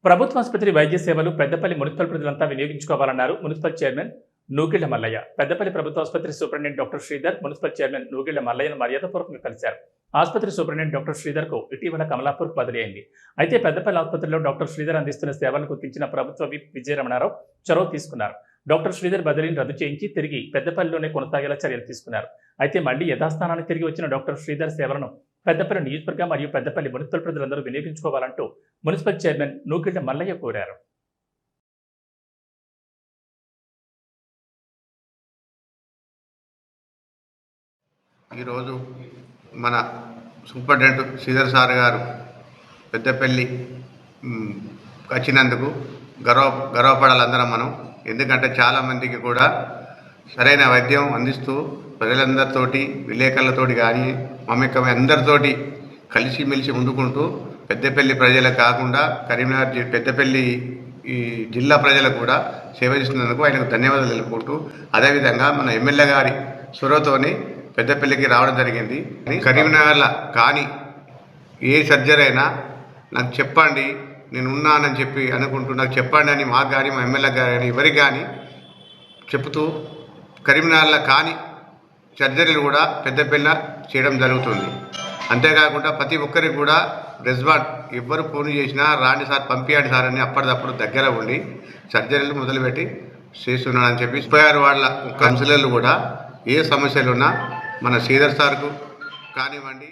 ప్రభుత్వ ఆసుపత్రి వైద్య సేవలు పెద్దపల్లి మున్సిపల్ ప్రజలంతా వినియోగించుకోవాలన్నారు మున్సిపల్ చైర్మన్ నూగిళ్ల మల్లయ్య. పెద్దపల్లి ప్రభుత్వ ఆసుపత్రి superintendent doctor Sridhar municipal chairman Nugilla మల్లయ్యను మర్యాదపూర్వకంగా కలిశారు. ఆసుపత్రి సూపరింటెండెంట్ డాక్టర్ శ్రీధర్ కు ఇటీవల కమలాపూర్ బదిలీ అయింది. అయితే పెద్దపల్లి ఆసుపత్రిలో డాక్టర్ శ్రీధర్ అందిస్తున్న సేవలను గుర్తించిన ప్రభుత్వ విప్ విజయరమణారావు చొరవ తీసుకున్నారు. డాక్టర్ శ్రీధర్ బదిలీని రద్దు చేయించి తిరిగి పెద్దపల్లిలోనే కొనసాగేలా చర్యలు తీసుకున్నారు. అయితే మళ్లీ యథాస్థానానికి తిరిగి వచ్చిన డాక్టర్ శ్రీధర్ సేవలను పెద్దపల్లి నియోజకవర్గ మరియు పెద్దపల్లి మున్సిపల్ ప్రజలందరూ వినియోగించుకోవాలంటూ మున్సిపల్ చైర్మన్ నూగిళ్ల మల్లయ్య కోరారు. ఈరోజు మన సూపరింటెండెంట్ శ్రీధర్ సార్ గారు పెద్దపల్లి వచ్చినందుకు గర్వపడాలందరం మనం. ఎందుకంటే చాలామందికి కూడా సరైన వైద్యం అందిస్తూ ప్రజలందరితోటి విలేకరులతోటి కానీ మమేకమై అందరితోటి కలిసిమెలిసి ముందుకుంటూ పెద్దపల్లి ప్రజలకు కాకుండా కరీంనగర్ పెద్దపల్లి ఈ జిల్లా ప్రజలకు కూడా సేవ చేస్తున్నందుకు ఆయనకు ధన్యవాదాలు తెలుపుకుంటూ, అదేవిధంగా మన ఎమ్మెల్యే గారి చొరవతోని పెద్దపల్లికి రావడం జరిగింది. కరీంనగర్లో కానీ ఏ సర్జరీ అయినా నాకు చెప్పండి, నేను ఉన్నానని చెప్పి అనుకుంటూ నాకు చెప్పండి అని మాకు కానీ మా ఎమ్మెల్యే కానీ ఎవరికి కానీ చెబుతూ కరీంనగర్లో కానీ సర్జరీలు కూడా పెద్దపల్లి చేయడం జరుగుతుంది. అంతేకాకుండా ప్రతి ఒక్కరికి కూడా రెస్పాండ్ ఎవ్వరు ఫోన్ చేసినా రాండి సార్, పంపించండి సార్ అని అప్పటిదప్పుడు దగ్గర ఉండి సర్జరీలు మొదలుపెట్టి చేస్తున్నానని చెప్పి 36 వార్డుల కౌన్సిలర్లు కూడా ఏ సమస్యలు ఉన్నా మన శ్రీధర్ సార్కు కానివ్వండి